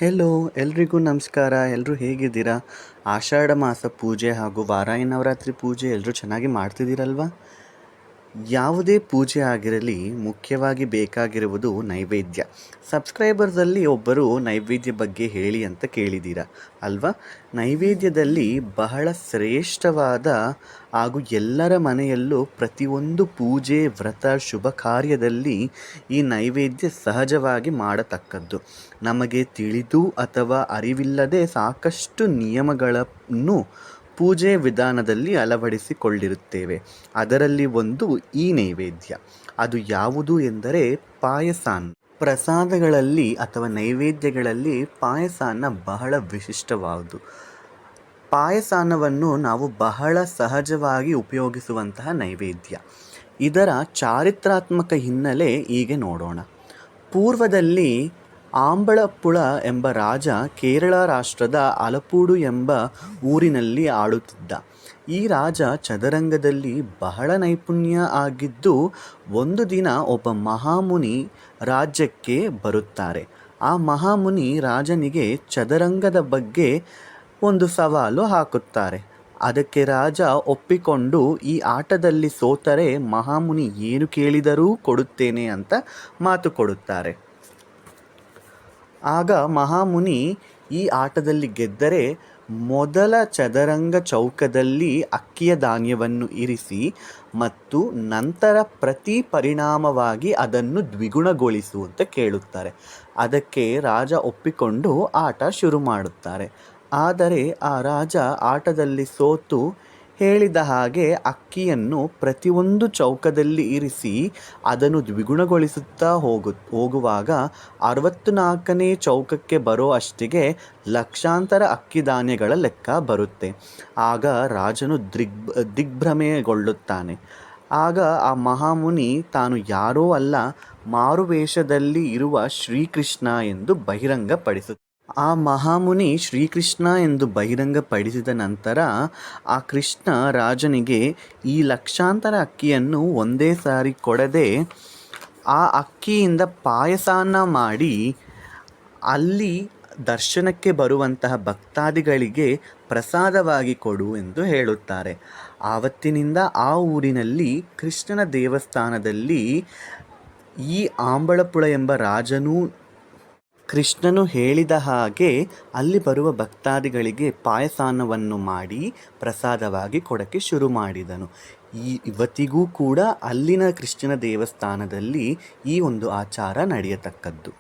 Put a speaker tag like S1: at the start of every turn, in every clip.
S1: Hello, ಎಲ್ರಿಗೂ ನಮಸ್ಕಾರ. ಎಲ್ಲರೂ ಹೇಗಿದ್ದೀರಾ? ಆಷಾಢ ಮಾಸ ಪೂಜೆ ಹಾಗೂ ವಾರಾಯಿ ನವರಾತ್ರಿ ಪೂಜೆ ಎಲ್ಲರೂ ಚೆನ್ನಾಗಿ ಮಾಡ್ತಿದ್ದೀರಲ್ವಾ? ಯಾವುದೇ ಪೂಜೆ ಆಗಿರಲಿ, ಮುಖ್ಯವಾಗಿ ಬೇಕಾಗಿರುವುದು ನೈವೇದ್ಯ. ಸಬ್ಸ್ಕ್ರೈಬರ್ಸಲ್ಲಿ ಒಬ್ಬರು ನೈವೇದ್ಯ ಬಗ್ಗೆ ಹೇಳಿ ಅಂತ ಕೇಳಿದ್ದೀರಾ ಅಲ್ವಾ? ನೈವೇದ್ಯದಲ್ಲಿ ಬಹಳ ಶ್ರೇಷ್ಠವಾದ ಹಾಗೂ ಎಲ್ಲರ ಮನೆಯಲ್ಲೂ ಪ್ರತಿಯೊಂದು ಪೂಜೆ, ವ್ರತ, ಶುಭ ಕಾರ್ಯದಲ್ಲಿ ಈ ನೈವೇದ್ಯ ಸಹಜವಾಗಿ ಮಾಡತಕ್ಕದ್ದು. ನಮಗೆ ತಿಳಿದು ಅಥವಾ ಅರಿವಿಲ್ಲದೆ ಸಾಕಷ್ಟು ನಿಯಮಗಳನ್ನು ಪೂಜೆ ವಿಧಾನದಲ್ಲಿ ಅಳವಡಿಸಿಕೊಂಡಿರುತ್ತೇವೆ. ಅದರಲ್ಲಿ ಒಂದು ಈ ನೈವೇದ್ಯ. ಅದು ಯಾವುದು ಎಂದರೆ ಪಾಯಸಾನ್ನ. ಪ್ರಸಾದಗಳಲ್ಲಿ ಅಥವಾ ನೈವೇದ್ಯಗಳಲ್ಲಿ ಪಾಯಸಾನ್ನ ಬಹಳ ವಿಶಿಷ್ಟವಾದುದು. ಪಾಯಸಾನ್ನವನ್ನು ನಾವು ಬಹಳ ಸಹಜವಾಗಿ ಉಪಯೋಗಿಸುವಂತಹ ನೈವೇದ್ಯ. ಇದರ ಚಾರಿತ್ರಾತ್ಮಕ ಹಿನ್ನೆಲೆ ಹೀಗೆ ನೋಡೋಣ. ಪೂರ್ವದಲ್ಲಿ ಆಂಬಳಪ್ಪುಳ ಎಂಬ ರಾಜ ಕೇರಳ ರಾಷ್ಟ್ರದ ಅಲಪೂಡು ಎಂಬ ಊರಿನಲ್ಲಿ ಆಳುತ್ತಿದ್ದ. ಈ ರಾಜ ಚದರಂಗದಲ್ಲಿ ಬಹಳ ನೈಪುಣ್ಯ ಆಗಿದ್ದು, ಒಂದು ದಿನ ಒಬ್ಬ ಮಹಾಮುನಿ ರಾಜ್ಯಕ್ಕೆ ಬರುತ್ತಾರೆ. ಆ ಮಹಾಮುನಿ ರಾಜನಿಗೆ ಚದರಂಗದ ಬಗ್ಗೆ ಒಂದು ಸವಾಲು ಹಾಕುತ್ತಾರೆ. ಅದಕ್ಕೆ ರಾಜ ಒಪ್ಪಿಕೊಂಡು ಈ ಆಟದಲ್ಲಿ ಸೋತರೆ ಮಹಾಮುನಿ ಏನು ಕೇಳಿದರೂ ಕೊಡುತ್ತೇನೆ ಅಂತ ಮಾತು ಕೊಡುತ್ತಾರೆ. ಆಗ ಮಹಾಮುನಿ ಈ ಆಟದಲ್ಲಿ ಗೆದ್ದರೆ ಮೊದಲ ಚದರಂಗ ಚೌಕದಲ್ಲಿ ಅಕ್ಕಿಯ ಧಾನ್ಯವನ್ನು ಇರಿಸಿ ಮತ್ತು ನಂತರ ಪ್ರತಿ ಪರಿಣಾಮವಾಗಿ ಅದನ್ನು ದ್ವಿಗುಣಗೊಳಿಸುವಂತ ಕೇಳುತ್ತಾರೆ. ಅದಕ್ಕೆ ರಾಜ ಒಪ್ಪಿಕೊಂಡು ಆಟ ಶುರು ಮಾಡುತ್ತಾರೆ. ಆದರೆ ಆ ರಾಜ ಆಟದಲ್ಲಿ ಸೋತು ಹೇಳಿದ ಹಾಗೆ ಅಕ್ಕಿಯನ್ನು ಪ್ರತಿಯೊಂದು ಚೌಕದಲ್ಲಿ ಇರಿಸಿ ಅದನ್ನು ದ್ವಿಗುಣಗೊಳಿಸುತ್ತಾ ಹೋಗುವಾಗ 64ನೇ ಚೌಕಕ್ಕೆ ಬರೋ ಅಷ್ಟಿಗೆ ಲಕ್ಷಾಂತರ ಅಕ್ಕಿ ಧಾನ್ಯಗಳ ಲೆಕ್ಕ ಬರುತ್ತೆ. ಆಗ ರಾಜನು ದಿಗ್ಭ್ರಮೆಗೊಳ್ಳುತ್ತಾನೆ. ಆಗ ಆ ಮಹಾಮುನಿ ತಾನು ಯಾರೋ ಅಲ್ಲ, ಮಾರುವೇಷದಲ್ಲಿ ಇರುವ ಶ್ರೀಕೃಷ್ಣ ಎಂದು ಬಹಿರಂಗಪಡಿಸುತ್ತಾನೆ. ಆ ಮಹಾಮುನಿ ಶ್ರೀಕೃಷ್ಣ ಎಂದು ಬಹಿರಂಗಪಡಿಸಿದ ನಂತರ ಆ ಕೃಷ್ಣ ರಾಜನಿಗೆ ಈ ಲಕ್ಷಾಂತರ ಅಕ್ಕಿಯನ್ನು ಒಂದೇ ಸಾರಿ ಕೊಡದೆ ಆ ಅಕ್ಕಿಯಿಂದ ಪಾಯಸಾನ್ನ ಮಾಡಿ ಅಲ್ಲಿ ದರ್ಶನಕ್ಕೆ ಬರುವಂತಹ ಭಕ್ತಾದಿಗಳಿಗೆ ಪ್ರಸಾದವಾಗಿ ಕೊಡು ಎಂದು ಹೇಳುತ್ತಾರೆ. ಆವತ್ತಿನಿಂದ ಆ ಊರಿನಲ್ಲಿ ಕೃಷ್ಣನ ದೇವಸ್ಥಾನದಲ್ಲಿ ಈ ಆಂಬಳಪುಳ ಎಂಬ ರಾಜನು ಕೃಷ್ಣನು ಹೇಳಿದ ಹಾಗೆ ಅಲ್ಲಿ ಬರುವ ಭಕ್ತಾದಿಗಳಿಗೆ ಪಾಯಸಾನ್ನವನ್ನು ಮಾಡಿ ಪ್ರಸಾದವಾಗಿ ಕೊಡಕ್ಕೆ ಶುರು ಮಾಡಿದನು. ಇವತ್ತಿಗೂ ಕೂಡ ಅಲ್ಲಿನ ಕೃಷ್ಣನ ದೇವಸ್ಥಾನದಲ್ಲಿ ಈ ಒಂದು ಆಚಾರ ನಡೆಯತಕ್ಕದ್ದು.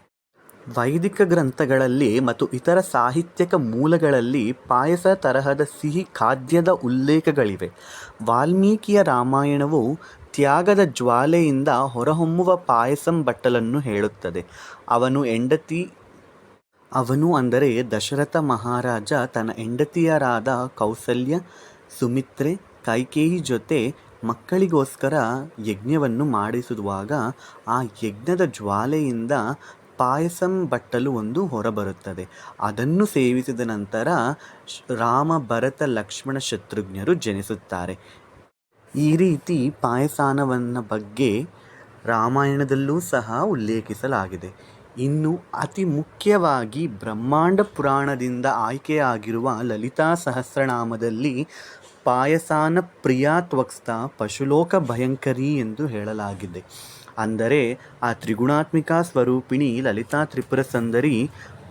S1: ವೈದಿಕ ಗ್ರಂಥಗಳಲ್ಲಿ ಮತ್ತು ಇತರ ಸಾಹಿತ್ಯಕ ಮೂಲಗಳಲ್ಲಿ ಪಾಯಸ ತರಹದ ಸಿಹಿ ಖಾದ್ಯದ ಉಲ್ಲೇಖಗಳಿವೆ. ವಾಲ್ಮೀಕಿಯ ರಾಮಾಯಣವು ತ್ಯಾಗದ ಜ್ವಾಲೆಯಿಂದ ಹೊರಹೊಮ್ಮುವ ಪಾಯಸಂ ಬಟ್ಟಲನ್ನು ಹೇಳುತ್ತದೆ. ಅವನು ಅಂದರೆ ದಶರಥ ಮಹಾರಾಜ ತನ್ನ ಹೆಂಡತಿಯರಾದ ಕೌಸಲ್ಯ, ಸುಮಿತ್ರೆ, ಕೈಕೇಯಿ ಜೊತೆ ಮಕ್ಕಳಿಗೋಸ್ಕರ ಯಜ್ಞವನ್ನು ಮಾಡಿಸುವಾಗ ಆ ಯಜ್ಞದ ಜ್ವಾಲೆಯಿಂದ ಪಾಯಸಂ ಬಟ್ಟಲು ಒಂದು ಹೊರಬರುತ್ತದೆ. ಅದನ್ನು ಸೇವಿಸಿದ ನಂತರ ರಾಮ, ಭರತ, ಲಕ್ಷ್ಮಣ, ಶತ್ರುಘ್ನರು ಜನಿಸುತ್ತಾರೆ. ಈ ರೀತಿ ಪಾಯಸಾನವನ್ನ ಬಗ್ಗೆ ರಾಮಾಯಣದಲ್ಲೂ ಸಹ ಉಲ್ಲೇಖಿಸಲಾಗಿದೆ. ಇನ್ನು ಅತಿ ಮುಖ್ಯವಾಗಿ ಬ್ರಹ್ಮಾಂಡ ಪುರಾಣದಿಂದ ಆಯ್ಕೆಯಾಗಿರುವ ಲಲಿತಾ ಸಹಸ್ರನಾಮದಲ್ಲಿ ಪಾಯಸಾನ ಪ್ರಿಯಾ ತ್ವಕ್ಸ್ಥ ಪಶುಲೋಕ ಭಯಂಕರಿ ಎಂದು ಹೇಳಲಾಗಿದೆ. ಅಂದರೆ ಆ ತ್ರಿಗುಣಾತ್ಮಿಕ ಸ್ವರೂಪಿಣಿ ಲಲಿತಾ ತ್ರಿಪುರ ಸುಂದರಿ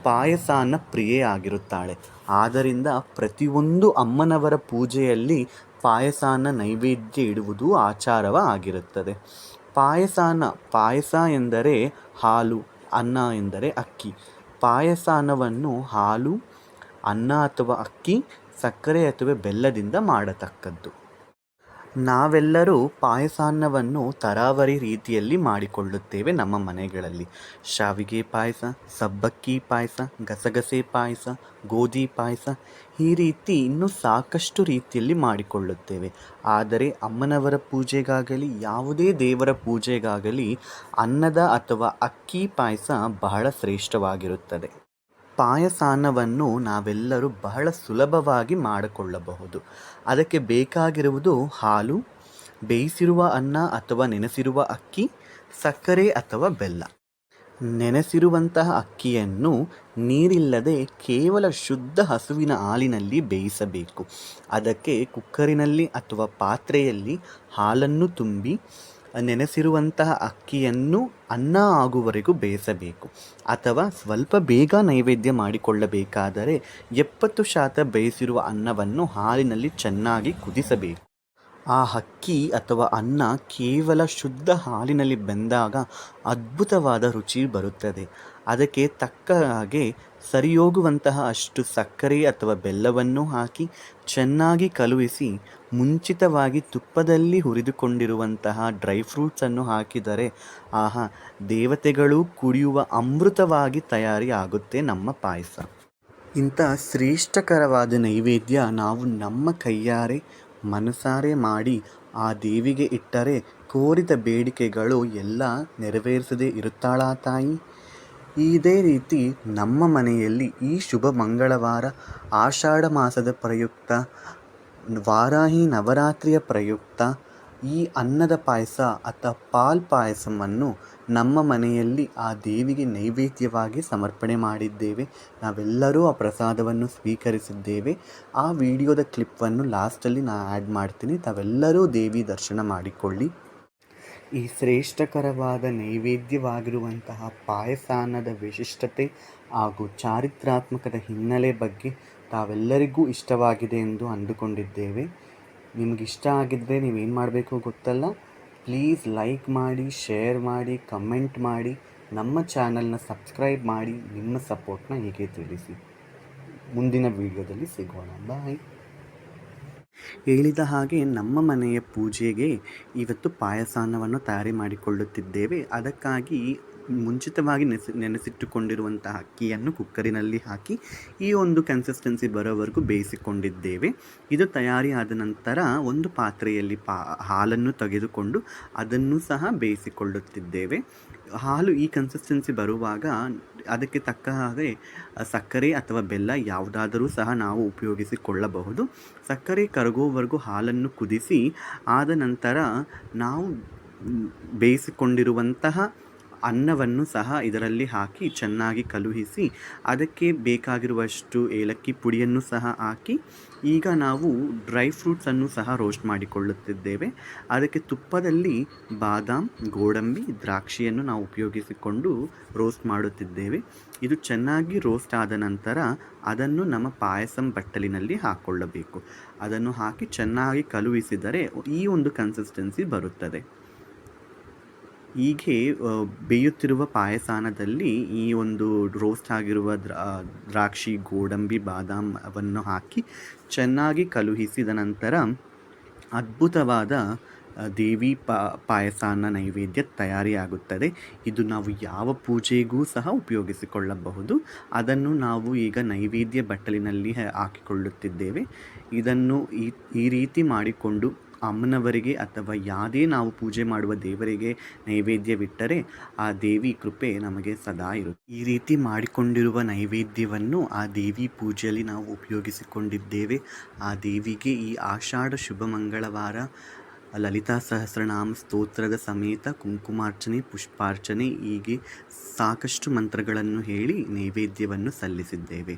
S1: ಪಾಯಸಾನ ಪ್ರಿಯೆ ಆಗಿರುತ್ತಾಳೆ. ಆದ್ದರಿಂದ ಪ್ರತಿಯೊಂದು ಅಮ್ಮನವರ ಪೂಜೆಯಲ್ಲಿ ಪಾಯಸಾನ ನೈವೇದ್ಯ ಇಡುವುದು ಆಚಾರವಾಗಿರುತ್ತದೆ. ಪಾಯಸ ಎಂದರೆ ಹಾಲು, ಅನ್ನ ಎಂದರೆ ಅಕ್ಕಿ. ಪಾಯಸಾನವನ್ನು ಹಾಲು, ಅನ್ನ ಅಥವಾ ಅಕ್ಕಿ, ಸಕ್ಕರೆ ಅಥವಾ ಬೆಲ್ಲದಿಂದ ಮಾಡತಕ್ಕದ್ದು. ನಾವೆಲ್ಲರೂ ಪಾಯಸಾನ್ನವನ್ನು ತರಾವರಿ ರೀತಿಯಲ್ಲಿ ಮಾಡಿಕೊಳ್ಳುತ್ತೇವೆ ನಮ್ಮ ಮನೆಗಳಲ್ಲಿ. ಶಾವಿಗೆ ಪಾಯಸ, ಸಬ್ಬಕ್ಕಿ ಪಾಯಸ, ಗಸಗಸೆ ಪಾಯಸ, ಗೋಧಿ ಪಾಯಸ, ಈ ರೀತಿ ಇನ್ನೂ ಸಾಕಷ್ಟು ರೀತಿಯಲ್ಲಿ ಮಾಡಿಕೊಳ್ಳುತ್ತೇವೆ. ಆದರೆ ಅಮ್ಮನವರ ಪೂಜೆಗಾಗಲಿ ಯಾವುದೇ ದೇವರ ಪೂಜೆಗಾಗಲಿ ಅನ್ನದ ಅಥವಾ ಅಕ್ಕಿ ಪಾಯಸ ಬಹಳ ಶ್ರೇಷ್ಠವಾಗಿರುತ್ತದೆ. ಪಾಯಸಾನ್ನವನ್ನು ನಾವೆಲ್ಲರೂ ಬಹಳ ಸುಲಭವಾಗಿ ಮಾಡಿಕೊಳ್ಳಬಹುದು. ಅದಕ್ಕೆ ಬೇಕಾಗಿರುವುದು ಹಾಲು, ಬೇಯಿಸಿರುವ ಅನ್ನ ಅಥವಾ ನೆನೆಸಿರುವ ಅಕ್ಕಿ, ಸಕ್ಕರೆ ಅಥವಾ ಬೆಲ್ಲ. ನೆನೆಸಿರುವಂತಹ ಅಕ್ಕಿಯನ್ನು ನೀರಿಲ್ಲದೆ ಕೇವಲ ಶುದ್ಧ ಹಸುವಿನ ಹಾಲಿನಲ್ಲಿ ಬೇಯಿಸಬೇಕು. ಅದಕ್ಕೆ ಕುಕ್ಕರಿನಲ್ಲಿ ಅಥವಾ ಪಾತ್ರೆಯಲ್ಲಿ ಹಾಲನ್ನು ತುಂಬಿ ನೆನೆಸಿರುವಂತಹ ಅಕ್ಕಿಯನ್ನು ಅನ್ನ ಆಗುವವರೆಗೂ ಬೇಯಿಸಬೇಕು. ಅಥವಾ ಸ್ವಲ್ಪ ಬೇಗ ನೈವೇದ್ಯ ಮಾಡಿಕೊಳ್ಳಬೇಕಾದರೆ 70% ಬೇಯಿಸಿರುವ ಅನ್ನವನ್ನು ಹಾಲಿನಲ್ಲಿ ಚೆನ್ನಾಗಿ ಕುದಿಸಬೇಕು. ಆ ಅಕ್ಕಿ ಅಥವಾ ಅನ್ನ ಕೇವಲ ಶುದ್ಧ ಹಾಲಿನಲ್ಲಿ ಬೆಂದಾಗ ಅದ್ಭುತವಾದ ರುಚಿ ಬರುತ್ತದೆ. ಅದಕ್ಕೆ ತಕ್ಕ ಹಾಗೆ ಸರಿಯೋಗುವಂತಹ ಅಷ್ಟು ಸಕ್ಕರೆ ಅಥವಾ ಬೆಲ್ಲವನ್ನು ಹಾಕಿ ಚೆನ್ನಾಗಿ ಕಲುಹಿಸಿ, ಮುಂಚಿತವಾಗಿ ತುಪ್ಪದಲ್ಲಿ ಹುರಿದುಕೊಂಡಿರುವಂತಹ ಡ್ರೈ ಫ್ರೂಟ್ಸನ್ನು ಹಾಕಿದರೆ ಆಹಾ, ದೇವತೆಗಳು ಕುಡಿಯುವ ಅಮೃತವಾಗಿ ತಯಾರಿ ಆಗುತ್ತೆ ನಮ್ಮ ಪಾಯಸ. ಇಂಥ ಶ್ರೇಷ್ಠಕರವಾದ ನೈವೇದ್ಯ ನಾವು ನಮ್ಮ ಕೈಯಾರೆ ಮನಸಾರೆ ಮಾಡಿ ಆ ದೇವಿಗೆ ಇಟ್ಟರೆ ಕೋರಿದ ಬೇಡಿಕೆಗಳು ಎಲ್ಲ ನೆರವೇರಿಸದೇ ಇರುತ್ತಾಳಾ ತಾಯಿ? ಇದೇ ರೀತಿ ನಮ್ಮ ಮನೆಯಲ್ಲಿ ಈ ಶುಭ ಮಂಗಳವಾರ ಆಷಾಢ ಮಾಸದ ಪ್ರಯುಕ್ತ, ವಾರಾಹಿ ನವರಾತ್ರಿಯ ಪ್ರಯುಕ್ತ ಈ ಅನ್ನದ ಪಾಯಸ ಅಥವಾ ಪಾಲ್ ಪಾಯಸವನ್ನು ನಮ್ಮ ಮನೆಯಲ್ಲಿ ಆ ದೇವಿಗೆ ನೈವೇದ್ಯವಾಗಿ ಸಮರ್ಪಣೆ ಮಾಡಿದ್ದೇವೆ. ನಾವೆಲ್ಲರೂ ಆ ಪ್ರಸಾದವನ್ನು ಸ್ವೀಕರಿಸಿದ್ದೇವೆ. ಆ ವಿಡಿಯೋದ ಕ್ಲಿಪ್ಪನ್ನು ಲಾಸ್ಟಲ್ಲಿ ನಾನು ಆ್ಯಡ್ ಮಾಡ್ತೀನಿ. ತಾವೆಲ್ಲರೂ ದೇವಿ ದರ್ಶನ ಮಾಡಿಕೊಳ್ಳಿ. ಈ ಶ್ರೇಷ್ಠಕರವಾದ ನೈವೇದ್ಯವಾಗಿರುವಂತಹ ಪಾಯಸಾನ್ನದ ವಿಶಿಷ್ಟತೆ ಹಾಗೂ ಚಾರಿತ್ರಾತ್ಮಕದ ಹಿನ್ನೆಲೆ ಬಗ್ಗೆ ತಾವೆಲ್ಲರಿಗೂ ಇಷ್ಟವಾಗಿದೆ ಎಂದು ಅಂದುಕೊಂಡಿದ್ದೇವೆ. ನಿಮಗಿಷ್ಟ ಆಗಿದ್ದರೆ ನೀವೇನು ಮಾಡಬೇಕು ಗೊತ್ತಲ್ಲ, ಪ್ಲೀಸ್ ಲೈಕ್ ಮಾಡಿ, ಶೇರ್ ಮಾಡಿ, ಕಮೆಂಟ್ ಮಾಡಿ, ನಮ್ಮ ಚಾನಲ್ನ ಸಬ್ಸ್ಕ್ರೈಬ್ ಮಾಡಿ. ನಿಮ್ಮ ಸಪೋರ್ಟ್ನ ಹೀಗೆ ತಿಳಿಸಿ. ಮುಂದಿನ ವಿಡಿಯೋದಲ್ಲಿ ಸಿಗೋಣ. ಬಾಯ್. ಹೇಳಿದ ಹಾಗೆ ನಮ್ಮ ಮನೆಯ ಪೂಜೆಗೆ ಇವತ್ತು ಪಾಯಸಾನ್ನವನ್ನು ತಯಾರಿ ಮಾಡಿಕೊಳ್ಳುತ್ತಿದ್ದೇವೆ. ಅದಕ್ಕಾಗಿ ಮುಂಚಿತವಾಗಿ ನೆನೆಸಿಟ್ಟುಕೊಂಡಿರುವಂತಹ ಅಕ್ಕಿಯನ್ನು ಕುಕ್ಕರಿನಲ್ಲಿ ಹಾಕಿ ಈ ಒಂದು ಕನ್ಸಿಸ್ಟೆನ್ಸಿ ಬರೋವರೆಗೂ ಬೇಯಿಸಿಕೊಂಡಿದ್ದೇವೆ. ಇದು ತಯಾರಿ ಆದ ನಂತರ ಒಂದು ಪಾತ್ರೆಯಲ್ಲಿ ಹಾಲನ್ನು ತೆಗೆದುಕೊಂಡು ಅದನ್ನು ಸಹ ಬೇಯಿಸಿಕೊಳ್ಳುತ್ತಿದ್ದೇವೆ. ಹಾಲು ಈ ಕನ್ಸಿಸ್ಟೆನ್ಸಿ ಬರುವಾಗ ಅದಕ್ಕೆ ತಕ್ಕ ಹಾಗೆ ಸಕ್ಕರೆ ಅಥವಾ ಬೆಲ್ಲ ಯಾವುದಾದರೂ ಸಹ ನಾವು ಉಪಯೋಗಿಸಿಕೊಳ್ಳಬಹುದು. ಸಕ್ಕರೆ ಕರಗುವವರೆಗೂ ಹಾಲನ್ನು ಕುದಿಸಿ ಆದ ನಂತರ ನಾವು ಬೇಯಿಸಿಕೊಂಡಿರುವಂತಹ ಅನ್ನವನ್ನು ಸಹ ಇದರಲ್ಲಿ ಹಾಕಿ ಚೆನ್ನಾಗಿ ಕಲುಹಿಸಿ ಅದಕ್ಕೆ ಬೇಕಾಗಿರುವಷ್ಟು ಏಲಕ್ಕಿ ಪುಡಿಯನ್ನು ಸಹ ಹಾಕಿ ಈಗ ನಾವು ಡ್ರೈ ಫ್ರೂಟ್ಸನ್ನು ಸಹ ರೋಸ್ಟ್ ಮಾಡಿಕೊಳ್ಳುತ್ತಿದ್ದೇವೆ. ಅದಕ್ಕೆ ತುಪ್ಪದಲ್ಲಿ ಬಾದಾಮ್, ಗೋಡಂಬಿ, ದ್ರಾಕ್ಷಿಯನ್ನು ನಾವು ಉಪಯೋಗಿಸಿಕೊಂಡು ರೋಸ್ಟ್ ಮಾಡುತ್ತಿದ್ದೇವೆ. ಇದು ಚೆನ್ನಾಗಿ ರೋಸ್ಟ್ ಆದ ನಂತರ ಅದನ್ನು ನಮ್ಮ ಪಾಯಸಂ ಬಟ್ಟಲಿನಲ್ಲಿ ಹಾಕ್ಕೊಳ್ಳಬೇಕು. ಅದನ್ನು ಹಾಕಿ ಚೆನ್ನಾಗಿ ಕಲುಹಿಸಿದರೆ ಈ ಒಂದು ಕನ್ಸಿಸ್ಟೆನ್ಸಿ ಬರುತ್ತದೆ. ಹೀಗೆ ಬೇಯುತ್ತಿರುವ ಪಾಯಸಾನದಲ್ಲಿ ಈ ಒಂದು ರೋಸ್ಟ್ ಆಗಿರುವ ದ್ರಾಕ್ಷಿ, ಗೋಡಂಬಿ, ಬಾದಾಮ್ ಅವನ್ನು ಹಾಕಿ ಚೆನ್ನಾಗಿ ಕಲುಹಿಸಿದ ನಂತರ ಅದ್ಭುತವಾದ ದೇವಿ ಪಾಯಸಾನ ನೈವೇದ್ಯ ತಯಾರಿಯಾಗುತ್ತದೆ. ಇದು ನಾವು ಯಾವ ಪೂಜೆಗೂ ಸಹ ಉಪಯೋಗಿಸಿಕೊಳ್ಳಬಹುದು. ಅದನ್ನು ನಾವು ಈಗ ನೈವೇದ್ಯ ಬಟ್ಟಲಿನಲ್ಲಿ ಹಾಕಿಕೊಳ್ಳುತ್ತಿದ್ದೇವೆ. ಇದನ್ನು ಈ ರೀತಿ ಮಾಡಿಕೊಂಡು ಅಮ್ಮನವರಿಗೆ ಅಥವಾ ಯಾವುದೇ ನಾವು ಪೂಜೆ ಮಾಡುವ ದೇವರಿಗೆ ನೈವೇದ್ಯವಿಟ್ಟರೆ ಆ ದೇವಿ ಕೃಪೆ ನಮಗೆ ಸದಾ ಇರುತ್ತೆ. ಈ ರೀತಿ ಮಾಡಿಕೊಂಡಿರುವ ನೈವೇದ್ಯವನ್ನು ಆ ದೇವಿ ಪೂಜೆಯಲ್ಲಿ ನಾವು ಉಪಯೋಗಿಸಿಕೊಂಡಿದ್ದೇವೆ. ಆ ದೇವಿಗೆ ಈ ಆಷಾಢ ಶುಭ ಮಂಗಳವಾರ ಲಲಿತಾ ಸಹಸ್ರನಾಮ ಸ್ತೋತ್ರದ ಸಮೇತ ಕುಂಕುಮಾರ್ಚನೆ, ಪುಷ್ಪಾರ್ಚನೆ ಹೀಗೆ ಸಾಕಷ್ಟು ಮಂತ್ರಗಳನ್ನು ಹೇಳಿ ನೈವೇದ್ಯವನ್ನು ಸಲ್ಲಿಸಿದ್ದೇವೆ.